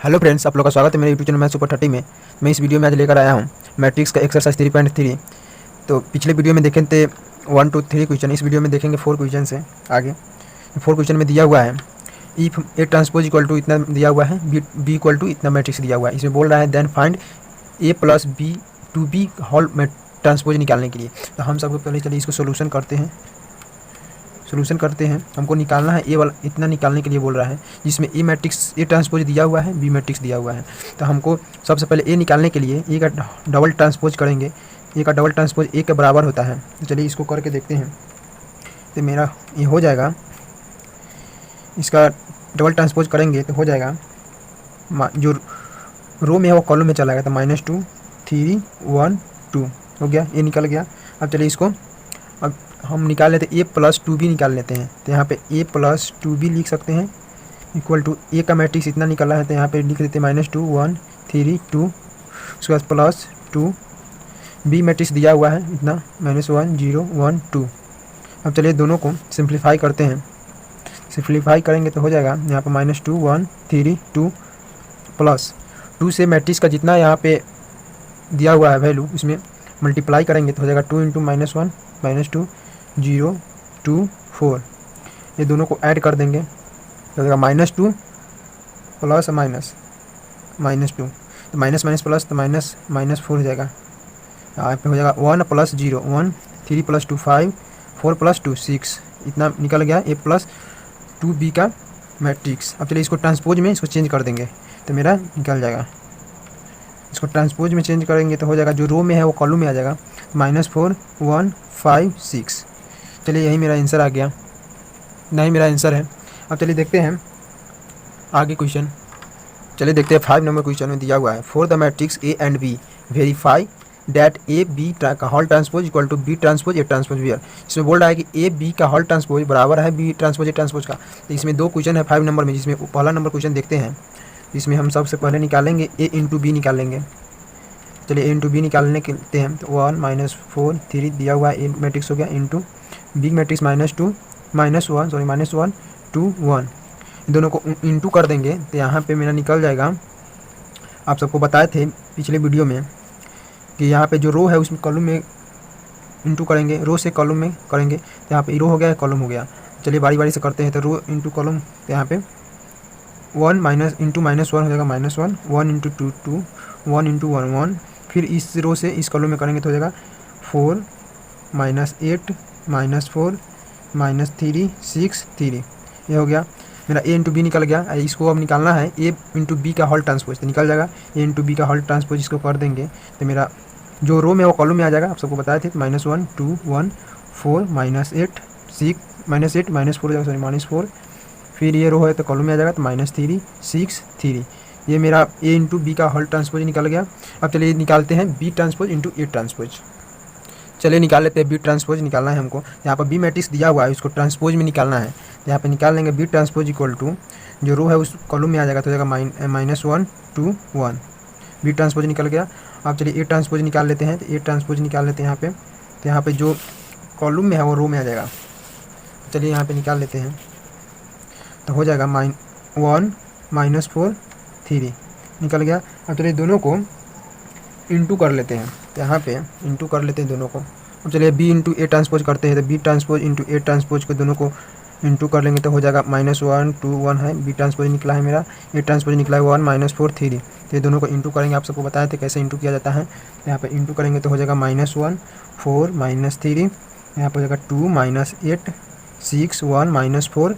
Hello friends, आप लोग का स्वागत है मेरे यूट्यूब चैनल मैथ सुपर 30 में। मैं इस वीडियो में आज लेकर आया हूँ मैट्रिक्स का एक्सरसाइज 3.3। तो पिछले वीडियो में देखे थे 1 2 3 क्वेश्चन, इस वीडियो में देखेंगे 4 क्वेश्चन है। आगे 4 क्वेश्चन में दिया हुआ है if A transpose equal to इतना दिया हुआ है, बी इक्वल टू इतना मैट्रिक्स दिया हुआ है। इसमें बोल रहा है then find A plus B to B whole transpose निकालने के लिए। तो हम सबको पहले चलिए इसको सोल्यूशन करते हैं। हमको निकालना है ए वाला, इतना निकालने के लिए बोल रहा है जिसमें ए मैट्रिक्स ए ट्रांसपोज दिया हुआ है, बी मैट्रिक्स दिया हुआ है। तो हमको सबसे पहले ए निकालने के लिए ए का डबल ट्रांसपोज करेंगे। ए का डबल ट्रांसपोज ए के बराबर होता है। तो चलिए इसको करके देखते हैं। तो मेरा ये हो जाएगा, इसका डबल ट्रांसपोज करेंगे तो हो जाएगा, जो रो में है वो कॉलम में चला गया, तो -2 3 1 2 हो गया, ये निकल गया। अब चलिए इसको अब हम निकाल लेते हैं, ए प्लस 2b निकाल लेते हैं। तो यहाँ पे ए प्लस 2b लिख सकते हैं इक्वल टू ए का मैट्रिक्स इतना निकला है, तो यहाँ पे लिख देते हैं -2 1 3 2, उसके बाद प्लस 2, बी मैट्रिक्स दिया हुआ है इतना -1 0 1 2। अब चलिए दोनों को सिंप्लीफाई करते हैं। सिंप्लीफाई करेंगे तो हो जाएगा यहाँ पे -2 1 3 2 प्लस 2 से मैट्रिक्स का जितना यहाँ पे दिया हुआ है वैल्यू, इसमें मल्टीप्लाई करेंगे तो हो जाएगा 2 × -1 -2 0 2 4। ये दोनों को ऐड कर देंगे तो हो जाएगा -2 प्लस -2, तो माइनस माइनस प्लस तो -4 हो जाएगा। यहाँ पे हो जाएगा 1 + 0 1 3 + 2 5 4 + 2 6, इतना निकल गया ए प्लस 2b का मैट्रिक्स। अब चलिए इसको ट्रांसपोज में इसको चेंज कर देंगे तो मेरा निकल जाएगा। इसको ट्रांसपोज में चेंज करेंगे तो हो जाएगा, जो रो में है वो कॉलम में आ जाएगा, -4 1 5 6। चलिए यही मेरा आंसर आ गया, नहीं मेरा आंसर है। अब चलिए देखते हैं आगे क्वेश्चन। चलिए देखते हैं 5 नंबर क्वेश्चन में दिया हुआ है for the matrix A and B verify that A B का whole transpose equal to B transpose A transpose B are. इसमें बोल रहा है कि ए बी का होल ट्रांसपोज बराबर है बी ट्रांसपोज ए ट्रांसपोज का। तो इसमें 2 क्वेश्चन है 5 नंबर में, जिसमें पहला नंबर क्वेश्चन देखते हैं। इसमें हम सबसे पहले निकालेंगे ए इंटू बी निकालेंगे। चलिए ए इंटू बी निकालने के लिए हैं तो 1 -4 3 दिया हुआ है, ए मैट्रिक्स हो गया इंटू बी मैट्रिक्स -1 2 1, दोनों को इंटू कर देंगे तो यहाँ पे मेरा निकल जाएगा। आप सबको बताए थे पिछले वीडियो में कि यहाँ पे जो रो है उसमें कॉलम में इंटू करेंगे, रो से कॉलम में करेंगे। तो यहाँ पे रो हो गया, कॉलम हो गया। चलिए बारी बारी से करते हैं। तो रो इंटू कॉलम, तो यहाँ पे 1 - इंटू -1 हो जाएगा -1 1 × 2 2 1 × 1 1, फिर इस रो से इस कॉलम में करेंगे तो हो जाएगा 4 -8 -4 -3 6 3, ये हो गया मेरा ए इंटू बी निकल गया। इसको अब निकालना है ए इंटू बी का होल ट्रांसपोज, तो निकल जाएगा ए इंटू बी का होल ट्रांसपोज। इसको कर देंगे तो मेरा जो रो में वो कॉलम में आ जाएगा। आप सबको बताए थे -1 2 1 4 -8 6 -8 -4 हो जाएगा, सॉरी -4, फिर ये रो है तो कॉलम में आ जाएगा तो -3 6 3। ये मेरा ए इंटू बी का होल ट्रांसपोज निकल गया। अब चलिए निकालते हैं B transpose into A transpose. चलिए निकाल लेते हैं बी ट्रांसपोज निकालना है हमको। यहाँ पर बी मैट्रिक्स दिया हुआ है, उसको ट्रांसपोज में निकालना है। यहाँ पे निकाल लेंगे बी ट्रांसपोज इक्वल टू जो रो है उस कॉलम में आ जाएगा तो हो जाएगा -1 2 1, बी ट्रांसपोज निकल गया। अब चलिए ए ट्रांसपोज निकाल लेते हैं। तो ए ट्रांसपोज निकाल लेते हैं यहाँ पे, तो यहाँ पे जो कॉलम में है वो रो में आ जाएगा। चलिए यहाँ पे निकाल लेते हैं तो हो जाएगा -1 -4 3 निकल गया। अब चलिए दोनों को इंटू कर लेते हैं। तो यहाँ पे इंटू कर लेते हैं दोनों को। अब चलिए बी इंटू ए ट्रांसपोज करते हैं। तो B transpose into A transpose को दोनों को इंटू कर लेंगे तो हो जाएगा -1 2 1 है, बी ट्रांसपोज निकला है मेरा, ए ट्रांसपोज निकला है 1 -4 3। तो ये दोनों को इंटू करेंगे, आप सबको बताए थे कैसे इंटू किया जाता है। यहाँ पे इंटू करेंगे तो हो जाएगा -1 4 -3, यहाँ पर हो जाएगा 2 -8 6 1 -4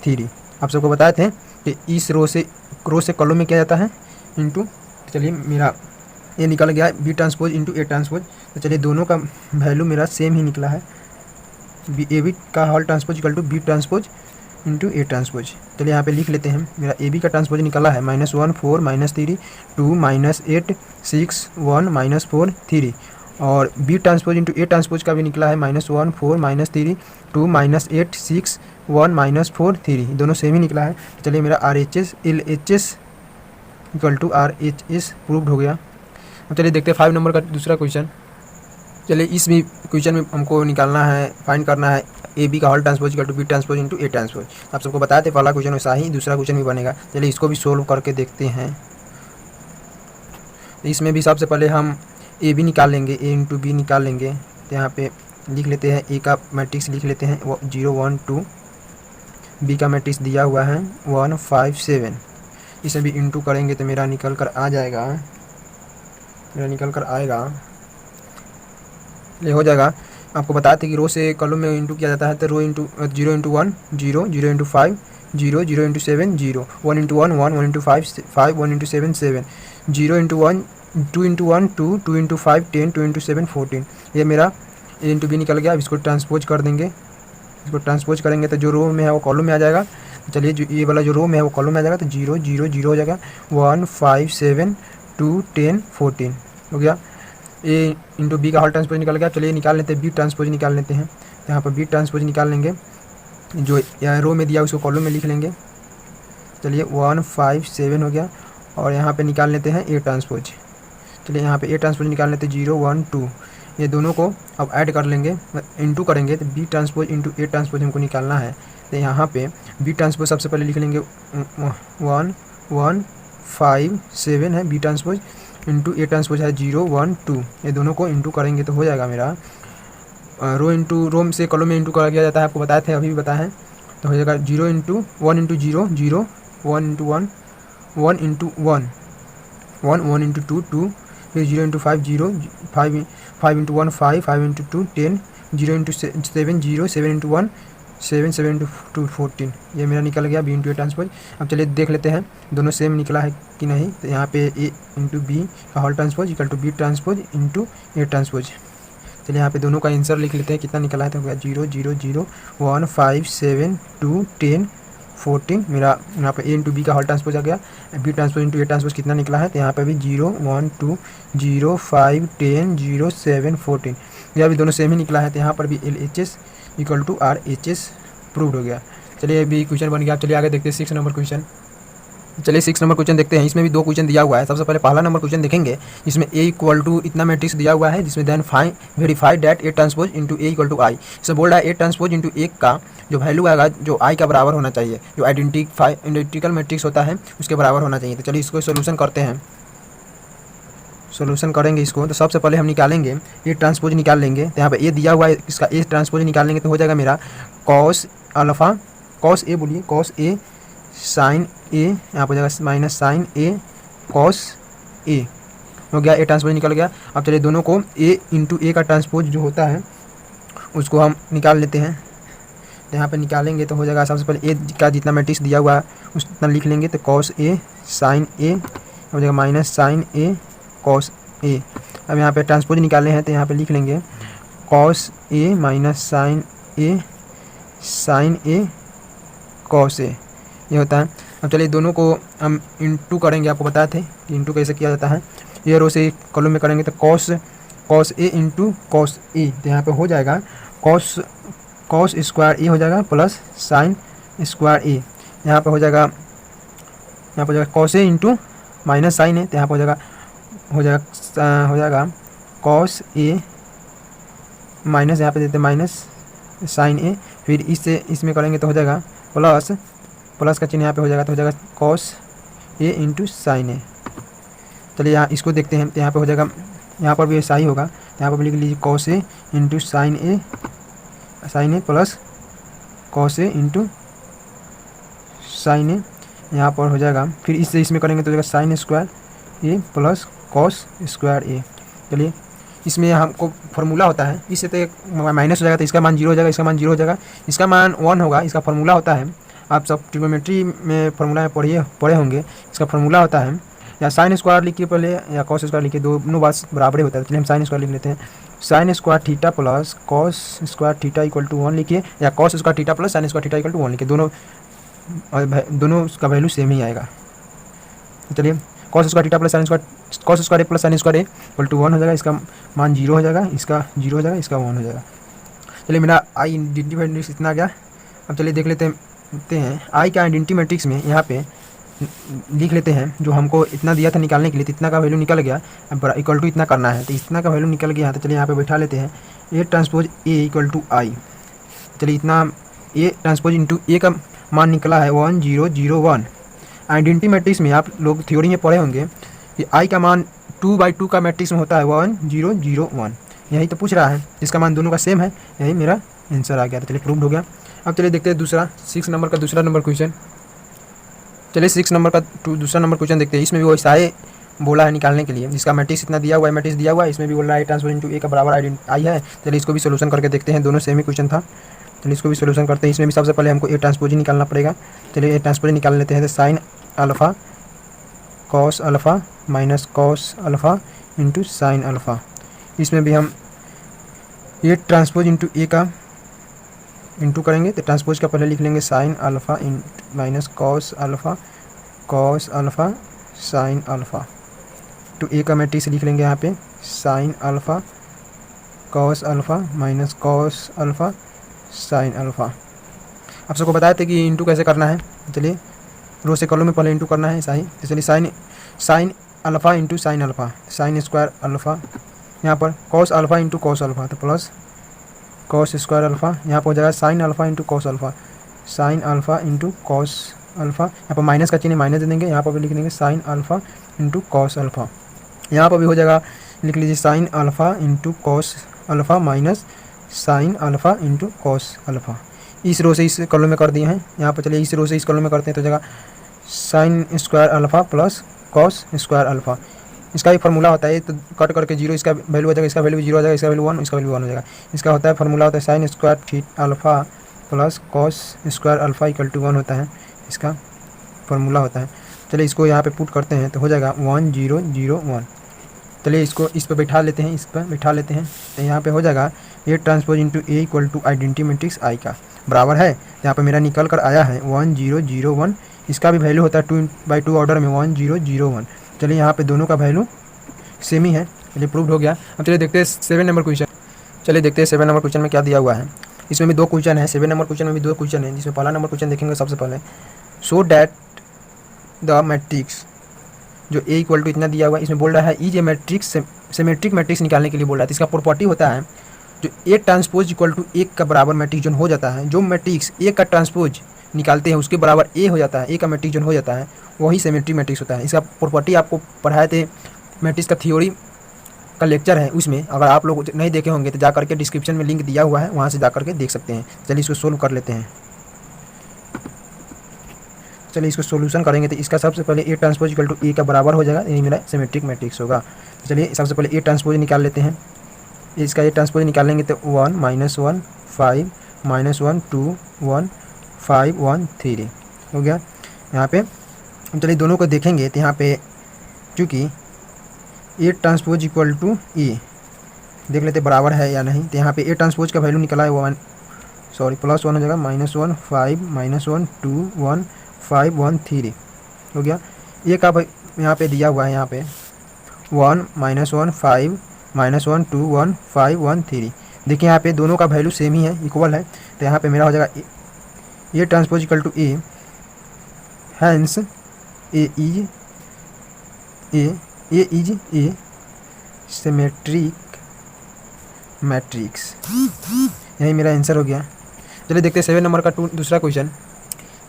3। आप सबको बताए थे कि इस रो से कॉलम में किया जाता है इंटू। चलिए मेरा ये निकल गया B transpose into A transpose. तो चलिए दोनों का वैल्यू मेरा सेम ही निकला है, ए बी का whole transpose equal to B transpose into A transpose. चलिए यहाँ पे लिख लेते हैं। मेरा ए बी का ट्रांसपोज निकला है -1 4 -3 2 -8 6 1 -4 3, और B transpose into A transpose का भी निकला है -1 4 -3 2 -8 6 1 -4 3, दोनों सेम ही निकला है। चलिए मेरा RHS LHS equal to RHS proved हो गया। अब चलिए देखते हैं 5 नंबर का दूसरा क्वेश्चन। चलिए इस भी क्वेश्चन में हमको निकालना है, फाइंड करना है ए बी का whole transpose equal to B transpose into A transpose. आप सबको बताए थे पहला क्वेश्चन वैसा ही दूसरा क्वेश्चन भी बनेगा। चलिए इसको भी सोल्व करके देखते हैं। इसमें भी सबसे पहले हम ए बी निकाल लेंगे, ए इंटू बी निकाल लेंगे। तो यहाँ पे लिख लेते हैं, ए का मैट्रिक्स लिख लेते हैं 0 1 2, बी का मैट्रिक्स दिया हुआ है 1 5 7। इसे भी इंटू करेंगे तो मेरा निकल कर आ जाएगा, मेरा निकल कर आएगा, ये हो जाएगा। आपको बताते थे कि रो से कॉलम में इंटू किया जाता है, तो row into 0 into 1 0, 0 into 5 0, 0 into 7 0, 1 into 1 1, 1 into 5 5, 1 into 7 7, 0 into 1 2 into 1 2, 2 into 5 10, 2 into 7 14। ये मेरा ए इंटू बी निकल गया। अब इसको ट्रांसपोज कर देंगे, इसको ट्रांसपोज करेंगे तो जो रो में है वो कॉलम में आ जाएगा। चलिए जो ये वाला जो रो में है वो कॉलम में आ जाएगा, तो 0 0 0 हो जाएगा, 1 5 7 2 10 14 हो गया। ए इंटू बी का होल ट्रांसपोज निकल गया। चलिए निकाल लेते हैं, बी ट्रांसपोज निकाल लेते हैं। तो यहाँ पर बी ट्रांसपोज निकाल लेंगे, जो यहाँ रो में दिया उसको कॉलम में लिख लेंगे। चलिए 1 5 7 हो गया। और यहाँ पे निकाल लेते हैं ए ट्रांसपोज। चलिए यहाँ पे ए ट्रांसपोज निकाल लेते हैं 0 1 2। ये दोनों को अब ऐड कर लेंगे, इंटू करेंगे, तो B transpose into A transpose हमको निकालना है। तो यहाँ पे बी ट्रांसपोज सबसे पहले लिख लेंगे 1 1 5 7 है B transpose, into A transpose है 0 1 2। ये दोनों को इंटू करेंगे तो हो जाएगा मेरा रो इंटू रोम से कॉलम में इंटू कर दिया जाता है, आपको बताए थे, अभी भी बताया है। तो हो जाएगा 0 into 1 into 0 0, 1 into 1 1 into 1 1, 1 into 2 2, फिर 0 into 5 0, 5 5 into 1 5, 5 into 2 10, 0 into 7 0, 7 into 1 7, 7 into 2 14। ये मेरा निकल गया बी इंटू ए ट्रांसपोज। अब चलिए देख लेते हैं दोनों सेम निकला है कि नहीं। तो यहाँ पे ए इंटू बी का whole transpose equal to B transpose into A transpose. चलिए यहाँ पे दोनों का आंसर लिख लेते हैं, कितना निकला है। तो हो गया 0 0 0 1 5 7 2 10 14। मेरा यहाँ पे ए इंटू बी का होल ट्रांसपोज आ गया। B transpose into A transpose कितना निकला है, तो यहाँ पे भी 0 1 2 0 5 10 0 7 14। यह भी दोनों सेम ही निकला है। तो यहाँ पर भी LHS equal to RHS proved हो गया। चलिए अभी क्वेश्चन बन गया। चलिए आगे देखते हैं 6 नंबर क्वेश्चन। चलिए 6 नंबर क्वेश्चन देखते हैं। इसमें भी 2 क्वेश्चन दिया हुआ है। सबसे पहले पहला नंबर क्वेश्चन देखेंगे, इसमें ए इक्वल टू इतना मैट्रिक्स दिया हुआ है, जिसमें then find verify that A transpose into A equal to I. इसे बोल रहा है ए ट्रांसपोज इंटू ए का जो वैल्यू आएगा जो आई का बराबर होना चाहिए, जो आइडेंटिकल मैट्रिक्स होता है उसके बराबर होना चाहिए। तो चलिए इसको सोल्यूशन करते हैं, सोल्यूशन करेंगे इसको। तो सबसे पहले हम निकालेंगे ए ट्रांसपोज निकाल लेंगे। तो यहाँ पे ए दिया हुआ है, इसका ए ट्रांसपोज निकाल लेंगे तो हो जाएगा मेरा कॉस अल्फा, कॉस ए बोलिए, कॉस ए साइन ए, यहाँ पर हो जाएगा minus sign A cos A हो गया। ए ट्रांसपोज निकल गया। अब चलिए दोनों को ए इंटू ए का ट्रांसपोज जो होता है उसको हम निकाल लेते हैं। तो यहाँ पे निकालेंगे तो हो जाएगा, सबसे पहले ए का जितना मैट्रिक्स दिया हुआ है उतना लिख लेंगे। तो कॉस ए साइन ए हो जाएगा minus sign A cos A. अब यहाँ पे ट्रांसपोज निकालने हैं तो यहाँ पे लिख लेंगे cos A minus sign A cos A, ये होता है। अब चलिए दोनों को हम इंटू करेंगे, आपको बताए थे कि इंटू कैसे किया जाता है। ये रो से कॉलम में करेंगे तो cos A into cos A, तो यहाँ पे हो जाएगा कॉस स्क्वायर ए हो जाएगा प्लस साइन स्क्वायर ए। यहाँ पे हो जाएगा cos A into minus sign ए, तो यहाँ पे हो जाएगा कॉस ए माइनस, यहाँ पे देते माइनस साइन ए, फिर इसमें करेंगे तो हो जाएगा प्लस का चिन्ह यहाँ पे हो जाएगा, तो हो जाएगा कॉस ए इंटू साइन ए। चलिए यहाँ इसको देखते हैं। तो यहाँ पे हो जाएगा, यहाँ पर भी ऐसा ही होगा। तो यहाँ पर लिख लीजिए cos A into sine A plus cos A into sine ए, यहाँ पर हो जाएगा। फिर इससे इसमें करेंगे तो हो जाएगा sign square A plus cos square ए। चलिए इसमें हमको फार्मूला होता है, इससे तो माइनस हो जाएगा तो इसका मान 0 हो जाएगा, इसका मान 0 हो जाएगा, इसका मान 1 होगा। इसका फार्मूला होता है, आप सब ट्रिग्नोमेट्री में फार्मूला में पढ़े होंगे। इसका फार्मूला होता है या साइन स्क्वायर लिखिए पहले या कॉस स्क्वायर लिखिए, दोनों बात बराबर ही होता है। चलिए हम साइन स्क्वायर लिख लेते हैं। Sine square theta plus cos square theta equal to 1 लिखिए, या cos square theta plus sine square theta equal to 1 लिखिए, दोनों उसका वैल्यू सेम ही आएगा। तो चलिए cos square theta plus sine square, cos square A plus sine square A equal to 1 हो जाएगा, इसका मान 0 हो जाएगा, इसका 0 हो जाएगा, इसका 1 हो जाएगा। चलिए मेरा आई आइडेंटिटी मैट्रिक्स इतना आ गया। अब चलिए देख लेते हैं आई का आइडेंटिटी मैट्रिक्स में यहाँ पे लिख लेते हैं, जो हमको इतना दिया था निकालने के लिए, तो इतना का वैल्यू निकल गया। अब इक्वल टू इतना करना है, तो इतना का वैल्यू निकल गया। तो चलिए यहाँ पे बैठा लेते हैं A transpose A equal to I. चलिए इतना ए ट्रांसपोज इंटू ए का मान निकला है 1001। आइडेंटिटी मैट्रिक्स में आप लोग थ्योरी में पढ़े होंगे कि आई का मान 2/2 का मैट्रिक्स में होता है 1001। यही तो पूछ रहा है, जिसका मान दोनों का सेम है, यही मेरा आंसर आ गया। तो चलिए प्रूव्ड हो गया। अब चलिए देखते हैं दूसरा 6 नंबर का दूसरा नंबर क्वेश्चन। चलिए 6 नंबर का दूसरा नंबर क्वेश्चन देखते हैं। इसमें भी वैसा ही बोला है निकालने के लिए, जिसका मैट्रिक्स इतना दिया हुआ है, मैट्रिक्स दिया हुआ है, इसमें भी बोल रहा है ट्रांसपोज इंटू ए का बराबर आई है। चलिए इसको भी सोल्यूशन करके देखते हैं, दोनों सेम ही क्वेश्चन था। चलिए इसको भी सोल्यूशन करते हैं। इसमें भी सबसे पहले हमको ए ट्रांसपोज ही निकालना पड़ेगा। चलिए ए ट्रांसपोज निकाल लेते हैं। तो sine alpha cos alpha minus cos alpha into sine alpha. इसमें भी हम ए ट्रांसपोज इंटू ए का इंटू करेंगे, तो ट्रांसपोज का पहले लिख लेंगे sine alpha minus cos alpha sine alpha. तो ए का मैट्रिक्स लिख लेंगे यहाँ पे sine alpha cos alpha minus cos alpha sine alpha. आप सबको बताए थे कि इंटू कैसे करना है। चलिए रो से कॉलम में पहले इंटू करना है ऐसा ही। तो चलिए sine alpha into sine alpha, sine square alpha, यहाँ पर cos alpha into cos alpha, तो प्लस कॉस स्क्वायर अल्फ़ा, यहाँ पर हो जाएगा sine alpha into cos alpha, sine alpha into cos alpha. यहाँ पर माइनस का चिन्ह माइनस दे देंगे, यहाँ पर भी लिख देंगे sine alpha into cos alpha. यहाँ पर भी हो जाएगा, लिख लीजिए sine alpha into cos alpha minus sine alpha into cos alpha. इस रो से इस कॉलम में कर दिए हैं। यहाँ पर चलिए इस रो से इस कॉलम में करते हैं, तो जगह sine square alpha plus cos square alpha. इसका भी फार्मूला होता है, तो कट करके जीरो, इसका वैल्यू हो जाएगा, इसका वैल्यू जीरो हो जाएगा, इसका वैल्यू 1, इसका वैल्यू 1 हो जाएगा। इसका होता है फार्मूला होता है sine square theta alpha plus cos square alpha equal to 1 होता है, इसका फार्मूला होता है। चलिए इसको यहाँ पे पुट करते हैं, तो हो जाएगा 1001। चलिए इसको इस पर बैठा लेते हैं, इस पर बैठा लेते हैं। तो यहाँ पे हो जाएगा A transpose into A equal to identity matrix I का बराबर है, यहाँ पे मेरा निकल कर आया है 1001। इसका भी वैल्यू होता है 2/2 ऑर्डर में 1001। चलिए यहाँ पे दोनों का वैल्यू सेम ही है। चलिए प्रूव्ड हो गया। अब चलिए देखते हैं 7 नंबर क्वेश्चन। चलिए देखते हैं 7 नंबर क्वेश्चन में क्या दिया हुआ है। इसमें भी 2 क्वेश्चन है। 7 नंबर क्वेश्चन में भी 2 क्वेश्चन है, जिसमें पहला नंबर क्वेश्चन देखेंगे सबसे पहले। सो डैट द मैट्रिक्स जो ए इक्वल टू इतना दिया हुआ है, इसमें बोल रहा है is a matrix symmetric matrix निकालने के लिए बोल रहा है। तो इसका प्रॉपर्टी होता है जो ए ट्रांसपोज इक्वल टू ए का बराबर मैट्रिक्स जो हो जाता है, जो मैट्रिक्स ए का ट्रांसपोज निकालते हैं उसके बराबर ए हो जाता है, ए का मैट्रिक्स जो हो जाता है वही सिमेट्रिक मैट्रिक्स होता है। इसका प्रॉपर्टी आपको पढ़ाए थे, मैट्रिक्स का थ्योरी का लेक्चर है, उसमें अगर आप लोग नहीं देखे होंगे तो जा करके डिस्क्रिप्शन में लिंक दिया हुआ है, वहाँ से जा करके देख सकते हैं। चलिए इसको सोल्व कर लेते हैं। चलिए इसको सोल्यूशन करेंगे, तो इसका सबसे पहले ए ट्रांसपोज इक्वल टू ए का बराबर हो जाएगा, यही मेरा सिमेट्रिक मैट्रिक्स होगा। चलिए सबसे पहले ए ट्रांसपोज निकाल लेते हैं। इसका ए ट्रांसपोज निकालेंगे तो 1 -1 5 -1 2 1 5 1 3 हो गया। यहाँ पे चलिए दोनों को देखेंगे, तो यहाँ पे चूँकि ए ट्रांसपोज इक्वल टू ए देख लेते बराबर है या नहीं। तो यहाँ पे ए ट्रांसपोज का वैल्यू निकला है +1 हो जाएगा, -1 5 -1 2 1 5 1 3 हो गया। ए का यहाँ पे दिया हुआ है, यहाँ पे 1 -1 5 -1 2 1 5 1 3। देखिए यहाँ पे दोनों का वैल्यू सेम ही है, इक्वल है। तो यहाँ पे मेरा हो जाएगा A transpose equal to A, hence A is a symmetric matrix, यही मेरा आंसर हो गया। चलिए देखते हैं 7 नंबर का दूसरा क्वेश्चन।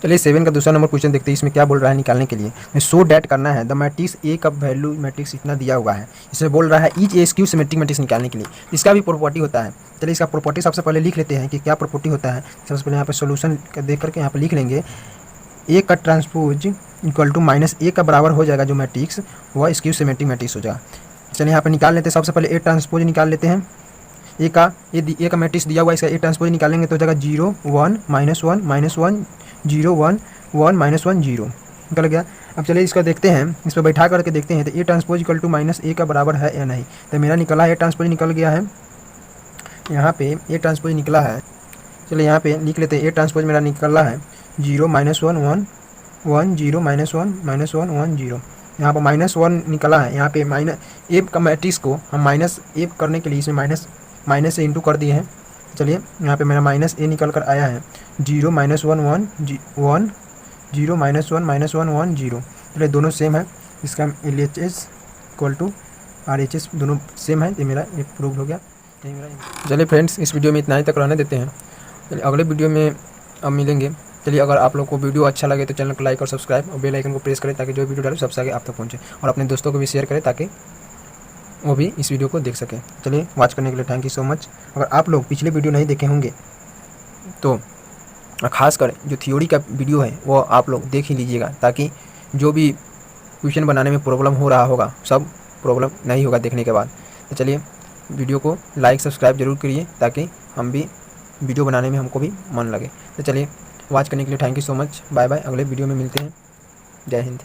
चलिए 7 का दूसरा नंबर क्वेश्चन देखते हैं। इसमें क्या बोल रहा है निकालने के लिए, सो डैट करना है द मैट्रिक्स ए का वैल्यू मैट्रिक्स इतना दिया हुआ है। इसमें बोल रहा है is A skew symmetric matrix निकालने के लिए, इसका भी प्रॉपर्टी होता है। चलिए इसका प्रॉपर्टी सबसे पहले लिख लेते हैं कि क्या प्रॉपर्टी होता है। सबसे पहले यहाँ पे सोल्यूशन देख करके यहाँ पे लिख लेंगे, ए का ट्रांसपोज इक्वल टू -ए का बराबर हो जाएगा जो मैट्रिक्स, वह स्क्यू सिमेट्रिक मैट्रिक्स हो जाएगा। चलिए यहाँ पे निकाल लेते हैं। सबसे पहले ए ट्रांसपोज निकाल लेते हैं। ए का मैट्रिक्स दिया हुआ है, इसका ए ट्रांसपोज निकालेंगे तो हो जाएगा 0 1 -1 -1 0 1 1 -1 0 निकल गया। अब चलिए इसका देखते हैं, इस पर बैठा करके देखते हैं। तो ए ट्रांसपोज इक्वल टू -ए का बराबर है या नहीं। तो मेरा निकला है, ए ट्रांसपोज निकल गया है, यहाँ पे ए ट्रांसपोज निकला है। चलिए यहाँ पे लिख लेते हैं, ए ट्रांसपोज मेरा निकला है 0 -1 1 1 0 -1 -1 1 0। यहाँ पर -1 निकला है। यहाँ पे ए का मैट्रिक्स को हम -ए करने के लिए इसमें माइनस से इंटू कर दिए हैं। चलिए यहाँ पे मेरा -ए निकल कर आया है 0 -1 1 1 0 -1 -1 1 0। चलिए दोनों सेम है, इसका LHS इक्वल टू RHS दोनों सेम है। ये मेरा एक प्रूव हो गया। चलिए फ्रेंड्स, इस वीडियो में इतना ही तक रहने देते हैं। चलिए अगले वीडियो में अब मिलेंगे। चलिए अगर आप लोग को वीडियो अच्छा लगे तो चैनल को लाइक और सब्सक्राइब और बेल आइकन को प्रेस करें ताकि जो वीडियो डालें सबसे आगे आप तक पहुँचे, और अपने दोस्तों को भी शेयर करें ताकि वो भी इस वीडियो को देख सकें। चलिए वॉच करने के लिए थैंक यू सो मच। अगर आप लोग पिछले वीडियो नहीं देखे होंगे तो खासकर जो थ्योरी का वीडियो है वो आप लोग देख ही लीजिएगा, ताकि जो भी क्वेश्चन बनाने में प्रॉब्लम हो रहा होगा सब प्रॉब्लम नहीं होगा देखने के बाद। तो चलिए वीडियो को लाइक सब्सक्राइब जरूर करिए ताकि हम भी वीडियो बनाने में हमको भी मन लगे। तो चलिए वॉच करने के लिए thank you so much. Bye bye, अगले वीडियो में मिलते हैं। जय हिंद।